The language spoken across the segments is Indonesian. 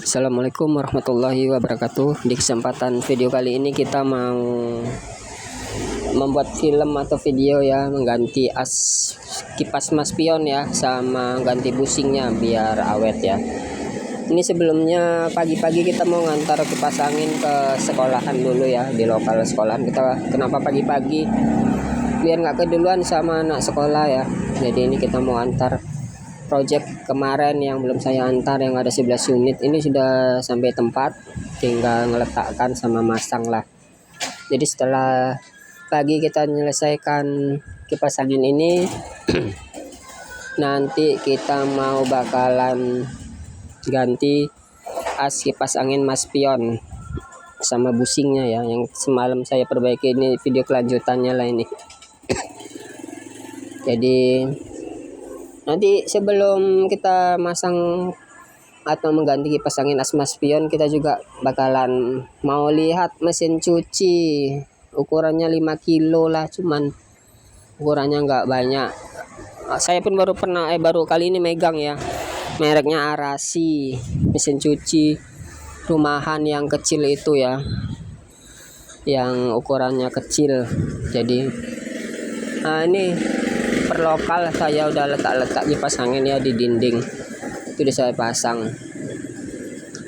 Assalamualaikum warahmatullahi wabarakatuh. Di kesempatan video kali ini kita mau membuat film atau video ya, mengganti kipas spion ya, sama ganti busingnya biar awet ya. Ini sebelumnya pagi-pagi kita mau ngantar kipas angin ke sekolahan dulu ya, di lokal sekolahan kita. Kenapa pagi-pagi? Biar nggak keduluan sama anak sekolah ya. Jadi ini kita mau antar project kemarin yang belum saya antar, yang ada 11 unit ini sudah sampai tempat, tinggal ngeletakkan sama masang lah. Jadi setelah pagi kita menyelesaikan kipas angin ini nanti kita mau bakalan ganti as kipas angin spion sama busingnya ya, yang semalam saya perbaiki. Ini video kelanjutannya lah ini. Jadi nanti sebelum kita masang atau mengganti kipas angin as spion, kita juga bakalan mau lihat mesin cuci. Ukurannya 5 kilo lah, cuman ukurannya nggak banyak. Saya pun baru kali ini megang ya. Mereknya Arasi, mesin cuci rumahan yang kecil itu ya, yang ukurannya kecil. Jadi ini per lokal saya udah letak kipas angin ya di dinding, itu udah saya pasang.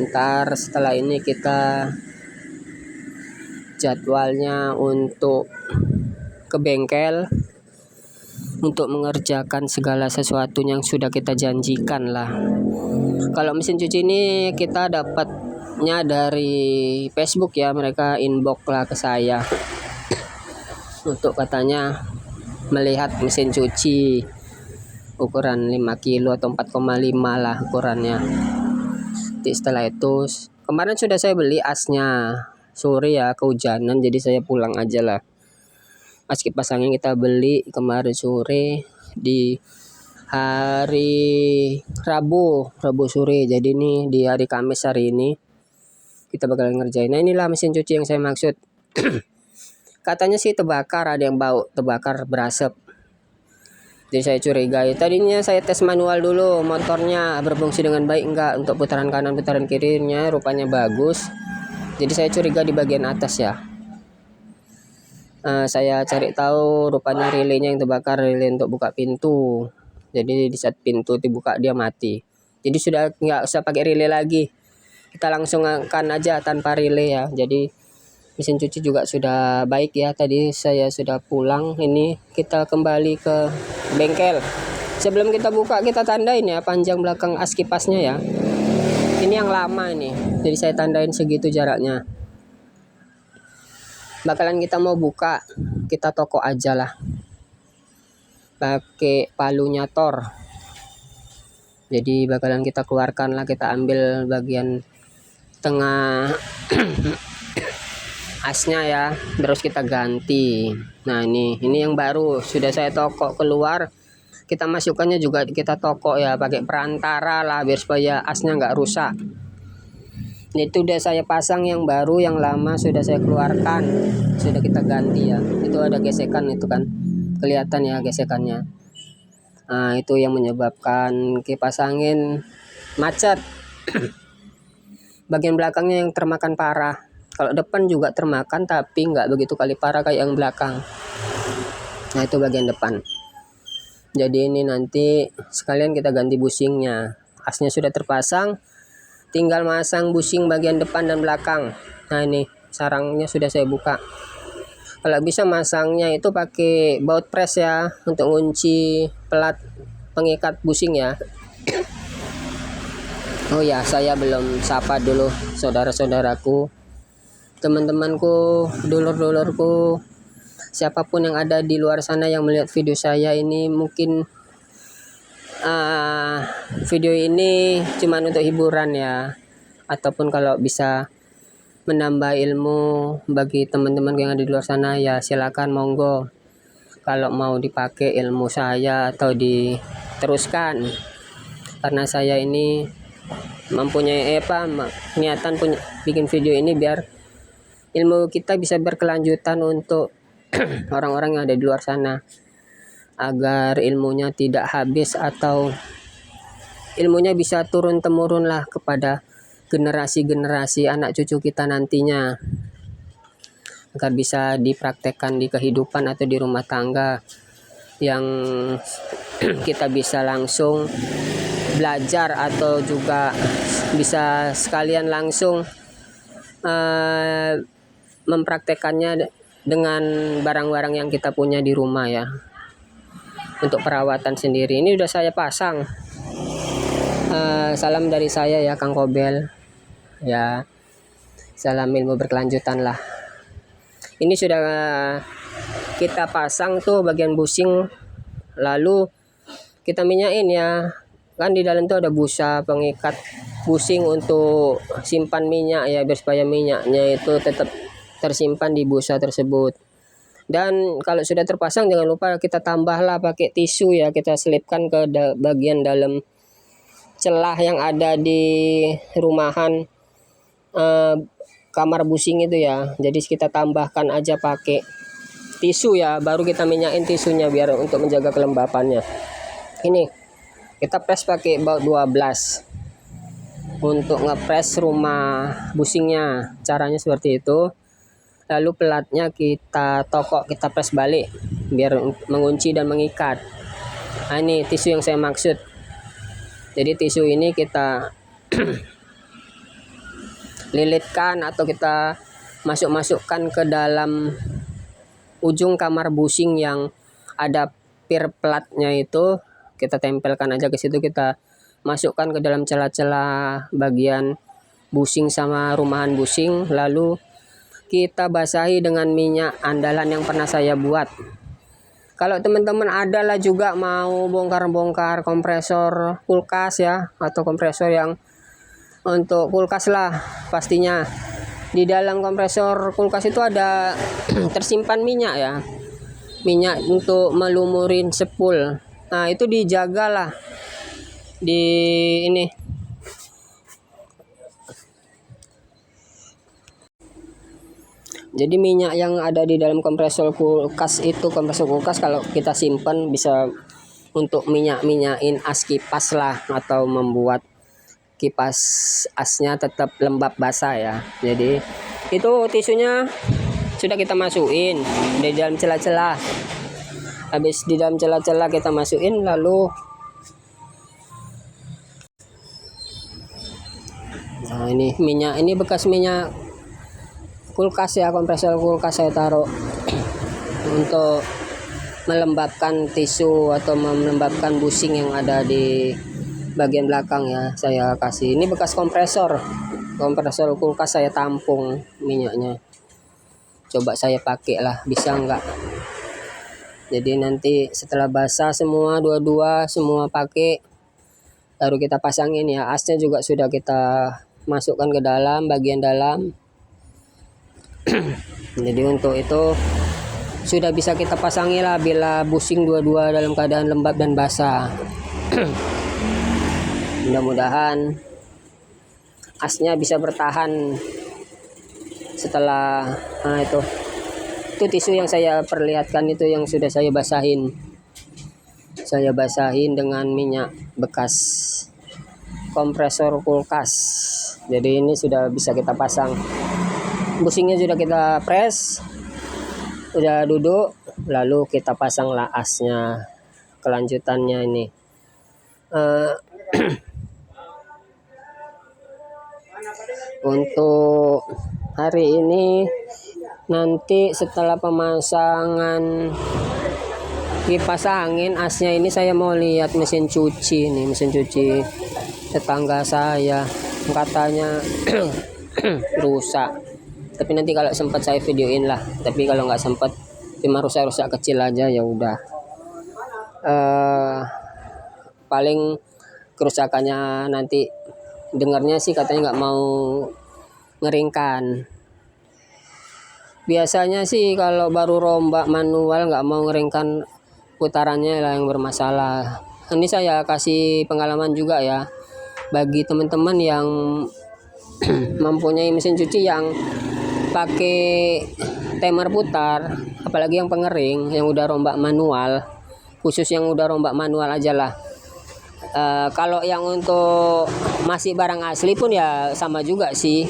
Ntar setelah ini kita jadwalnya untuk ke bengkel untuk mengerjakan segala sesuatu yang sudah kita janjikan lah. Kalau mesin cuci ini kita dapatnya dari Facebook ya, mereka inbox lah ke saya untuk katanya melihat mesin cuci ukuran 5 kilo atau 4,5 lah ukurannya. Jadi setelah itu kemarin sudah saya beli asnya, sore ya kehujanan, jadi saya pulang aja lah. As kipas angin kita beli kemarin sore di hari Rabu sore. Jadi ini di hari Kamis hari ini kita bakal ngerjain. Nah inilah mesin cuci yang saya maksud. Katanya sih terbakar, ada yang bau terbakar berasap. Jadi saya curigai. Tadinya saya tes manual dulu, motornya berfungsi dengan baik enggak, untuk putaran kanan putaran kirinya rupanya bagus. Jadi saya curiga di bagian atas ya. Saya cari tahu, rupanya relaynya yang terbakar, relay untuk buka pintu. Jadi di saat pintu dibuka dia mati. Jadi sudah nggak usah pakai relay lagi, kita langsung akan aja tanpa relay ya. Jadi mesin cuci juga sudah baik ya. Tadi saya sudah pulang, ini kita kembali ke bengkel. Sebelum kita buka kita tandain ya panjang belakang as kipasnya ya. Ini yang lama ini, jadi saya tandain segitu jaraknya. Bakalan kita mau buka, kita toko aja lah, pakai palunya Thor. Jadi bakalan kita keluarkan lah, kita ambil bagian tengah asnya ya, terus kita ganti. Nah ini yang baru sudah saya toko keluar, kita masukkannya juga kita toko ya, pakai perantara lah biar supaya asnya nggak rusak. Ini itu udah saya pasang yang baru, yang lama sudah saya keluarkan, sudah kita ganti ya. Itu ada gesekan itu kan, kelihatan ya gesekannya. Nah itu yang menyebabkan kipas angin macet. Bagian belakangnya yang termakan parah. Kalau depan juga termakan, tapi nggak begitu kali parah kayak yang belakang. Nah itu bagian depan. Jadi ini nanti sekalian kita ganti busingnya. Asnya sudah terpasang, tinggal masang busing bagian depan dan belakang. Nah ini sarangnya sudah saya buka. Kalau bisa masangnya itu pakai baut press ya, untuk kunci pelat pengikat busing ya. Oh ya, saya belum sapa dulu saudara-saudaraku, teman-temanku, dulur-dulurku, siapapun yang ada di luar sana yang melihat video saya ini. Mungkin video ini cuma untuk hiburan ya, ataupun kalau bisa menambah ilmu bagi teman-teman yang ada di luar sana ya silakan, monggo. Kalau mau dipakai ilmu saya atau diteruskan, karena saya ini mempunyai niatan punya bikin video ini biar ilmu kita bisa berkelanjutan untuk orang-orang yang ada di luar sana, agar ilmunya tidak habis atau ilmunya bisa turun temurun lah kepada generasi-generasi anak cucu kita nantinya, agar bisa dipraktekkan di kehidupan atau di rumah tangga, yang kita bisa langsung belajar atau juga bisa sekalian langsung mempraktekannya dengan barang-barang yang kita punya di rumah ya, untuk perawatan sendiri. Ini udah saya pasang. Salam dari saya ya Kang Kobel ya, salam ilmu berkelanjutan lah. Ini sudah kita pasang tuh bagian bushing, lalu kita minyain ya. Kan di dalam tuh ada busa pengikat bushing untuk simpan minyak ya, biar supaya minyaknya itu tetap tersimpan di busa tersebut. Dan kalau sudah terpasang, jangan lupa kita tambahlah pakai tisu ya, kita selipkan ke bagian dalam celah yang ada di rumahan kamar bushing itu ya. Jadi kita tambahkan aja pakai tisu ya, baru kita minyakin tisunya biar untuk menjaga kelembapannya. Ini kita press pakai baut 12 untuk ngepres rumah bushingnya, caranya seperti itu. Lalu pelatnya kita tokok, kita press balik biar mengunci dan mengikat. Nah, ini tisu yang saya maksud. Jadi tisu ini kita lilitkan atau kita masukkan ke dalam ujung kamar bushing yang ada pir platnya itu, kita tempelkan aja ke situ, kita masukkan ke dalam celah-celah bagian bushing sama rumahan bushing, lalu kita basahi dengan minyak andalan yang pernah saya buat. Kalau teman-teman adalah juga mau bongkar-bongkar kompresor kulkas ya, atau kompresor yang untuk kulkas lah, pastinya di dalam kompresor kulkas itu ada tersimpan minyak ya, minyak untuk melumurin sepul. Nah, itu dijagalah di ini. Jadi minyak yang ada di dalam kompresor kulkas itu, kompresor kulkas kalau kita simpan bisa untuk minyakin as kipas lah, atau membuat kipas asnya tetap lembab basah ya. Jadi itu tisunya sudah kita masukin di dalam celah-celah. Habis di dalam celah-celah kita masukin, lalu nah ini minyak, ini bekas minyak kulkas ya, kompresor kulkas saya taruh untuk melembabkan tisu atau melembabkan bushing yang ada di bagian belakang ya. Saya kasih, ini bekas kompresor kulkas, saya tampung minyaknya. Coba saya pakai lah, bisa enggak. Jadi nanti setelah basah semua, dua-dua semua pakai, baru kita pasangin ya. Asnya juga sudah kita masukkan ke dalam bagian dalam. Jadi untuk itu sudah bisa kita pasangi lah bila bushing dua-dua dalam keadaan lembab dan basah. Mudah-mudahan asnya bisa bertahan setelah itu tisu yang saya perlihatkan itu yang sudah saya basahin dengan minyak bekas kompresor kulkas. Jadi ini sudah bisa kita pasang. Bushingnya sudah kita press, udah duduk, lalu kita pasanglah asnya. Kelanjutannya ini untuk hari ini, nanti setelah pemasangan kipas angin asnya ini, saya mau lihat mesin cuci nih, mesin cuci tetangga saya katanya rusak. Tapi nanti kalau sempat saya videoin lah. Tapi kalau nggak sempat, cuma rusak-rusak kecil aja ya udah. Paling kerusakannya nanti dengarnya sih katanya nggak mau ngeringkan. Biasanya sih kalau baru rombak manual nggak mau ngeringkan putarannya lah yang bermasalah. Ini saya kasih pengalaman juga ya bagi teman-teman yang mempunyai mesin cuci yang pakai timer putar, apalagi yang pengering yang udah rombak manual, khusus yang udah rombak manual aja lah. Kalau yang untuk masih barang asli pun ya sama juga sih,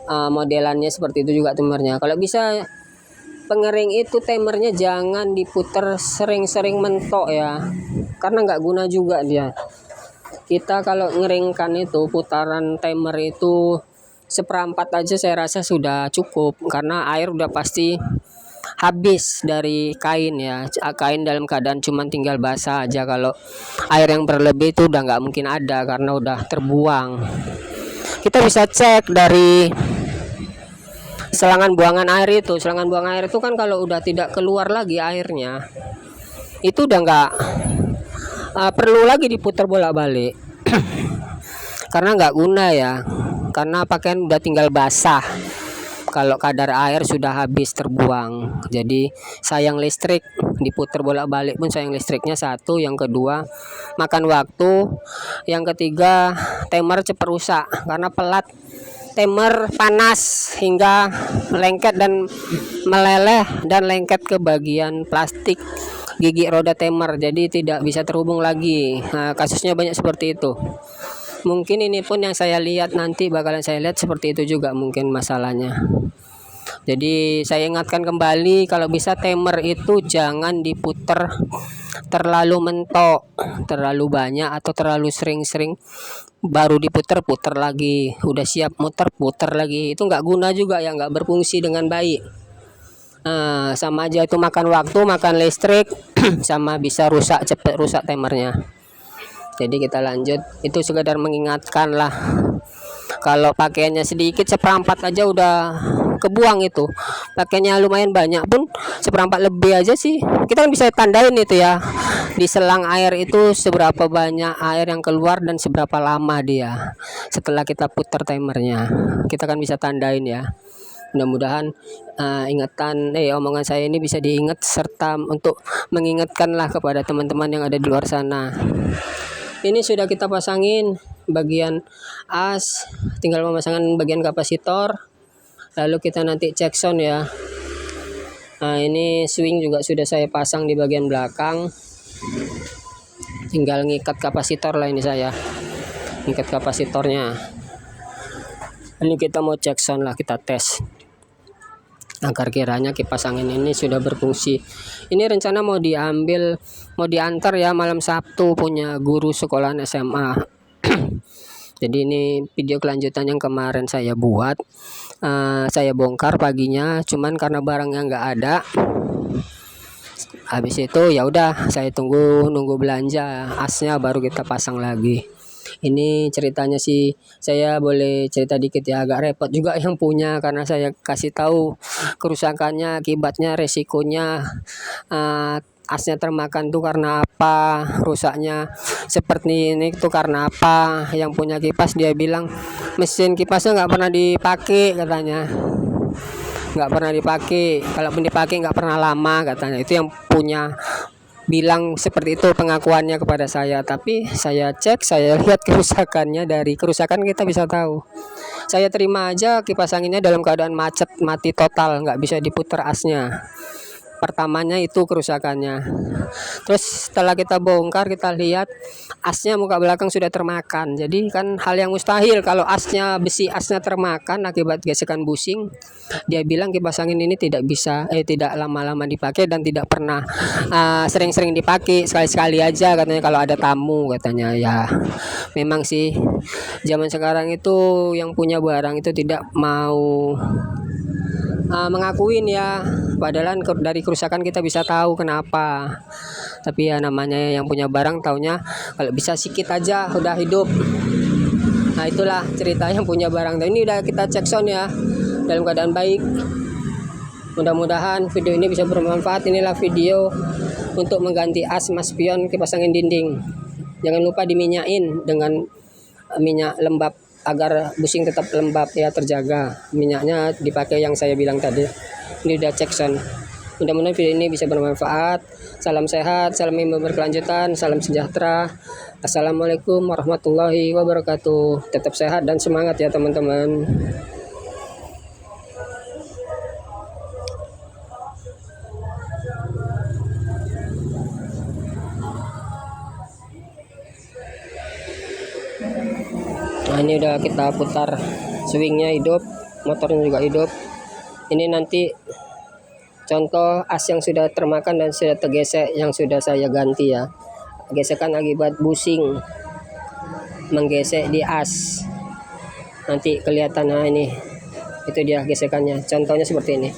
modelannya seperti itu juga timernya. Kalau bisa pengering itu timernya jangan diputer sering-sering mentok ya, karena nggak guna juga dia. Kita kalau ngeringkan itu putaran timer itu seperempat aja saya rasa sudah cukup, karena air udah pasti habis dari kain ya. Kain dalam keadaan cuman tinggal basah aja. Kalau air yang berlebih itu udah nggak mungkin ada karena udah terbuang. Kita bisa cek dari selangan buangan air itu. Selangan buang air itu kan kalau udah tidak keluar lagi airnya, itu udah nggak perlu lagi diputar bolak-balik. Karena nggak guna ya, karena pakaian udah tinggal basah kalau kadar air sudah habis terbuang. Jadi sayang listrik, diputar bolak-balik pun sayang listriknya satu. Yang kedua makan waktu. Yang ketiga timer cepat rusak karena pelat timer panas hingga lengket dan meleleh dan lengket ke bagian plastik gigi roda timer, jadi tidak bisa terhubung lagi. Nah, kasusnya banyak seperti itu. Mungkin ini pun yang saya lihat nanti bakalan saya lihat seperti itu juga mungkin masalahnya. Jadi saya ingatkan kembali, kalau bisa timer itu jangan diputer terlalu mentok, terlalu banyak atau terlalu sering-sering baru diputer-puter lagi. Udah siap muter puter lagi, itu nggak guna juga ya, nggak berfungsi dengan baik. Sama aja itu makan waktu, makan listrik, sama bisa rusak, cepet rusak timernya. Jadi kita lanjut, itu sekedar mengingatkan lah. Kalau pakaiannya sedikit seperempat aja udah kebuang itu. Pakaiannya lumayan banyak pun seperempat lebih aja sih. Kita kan bisa tandain itu ya. Di selang air itu seberapa banyak air yang keluar dan seberapa lama dia. Setelah kita putar timernya, kita kan bisa tandain ya. Mudah-mudahan omongan saya ini bisa diingat serta untuk mengingatkanlah kepada teman-teman yang ada di luar sana. Ini sudah kita pasangin bagian as, tinggal memasangkan bagian kapasitor. Lalu kita nanti cek sound ya. Nah, ini swing juga sudah saya pasang di bagian belakang. Tinggal ngikat kapasitor lah ini saya. Ngikat kapasitornya. Ini kita mau cek sound lah, kita tes agar kiranya kipas angin ini sudah berfungsi. Ini rencana mau diantar ya malam Sabtu punya guru sekolahan SMA. Jadi ini video kelanjutan yang kemarin saya buat. Saya bongkar paginya, cuman karena barangnya nggak ada. Habis itu ya udah saya nunggu belanja asnya baru kita pasang lagi. Ini ceritanya sih, saya boleh cerita dikit ya, agak repot juga yang punya karena saya kasih tahu kerusakannya, akibatnya, resikonya. Asnya termakan tuh karena apa, rusaknya seperti ini tuh karena apa. Yang punya kipas dia bilang mesin kipasnya nggak pernah dipakai katanya, nggak pernah dipakai, kalaupun dipakai nggak pernah lama katanya. Itu yang punya bilang seperti itu pengakuannya kepada saya. Tapi saya cek, saya lihat kerusakannya, dari kerusakan kita bisa tahu. Saya terima aja kipas anginnya dalam keadaan macet, mati total, nggak bisa diputar asnya. Pertamanya itu kerusakannya. Terus setelah kita bongkar, kita lihat asnya muka belakang sudah termakan. Jadi kan hal yang mustahil kalau besi asnya termakan akibat gesekan busing. Dia bilang kipas angin ini tidak lama-lama dipakai dan tidak pernah sering-sering dipakai, sekali-sekali aja katanya kalau ada tamu katanya. Ya memang sih zaman sekarang itu yang punya barang itu tidak mau mengakuin ya, padahal dari kerusakan kita bisa tahu kenapa. Tapi ya namanya yang punya barang taunya kalau bisa sikit aja udah hidup. Nah itulah cerita yang punya barang. Dan ini udah kita cek sound ya dalam keadaan baik. Mudah-mudahan video ini bisa bermanfaat. Inilah video untuk mengganti as spion kipas angin dinding. Jangan lupa diminyain dengan minyak lembab agar busing tetap lembab ya, terjaga. Minyaknya dipakai yang saya bilang tadi. Ini udah cek sound. Mudah-mudahan video ini bisa bermanfaat. Salam sehat, salam ilmu berkelanjutan, salam sejahtera. Assalamualaikum warahmatullahi wabarakatuh. Tetap sehat dan semangat ya teman-teman. Ini udah kita putar, swingnya hidup, motornya juga hidup. Ini nanti contoh as yang sudah termakan dan sudah tergesek yang sudah saya ganti ya. Gesekan akibat busing menggesek di as. Nanti kelihatan, nah ini itu dia gesekannya, contohnya seperti ini.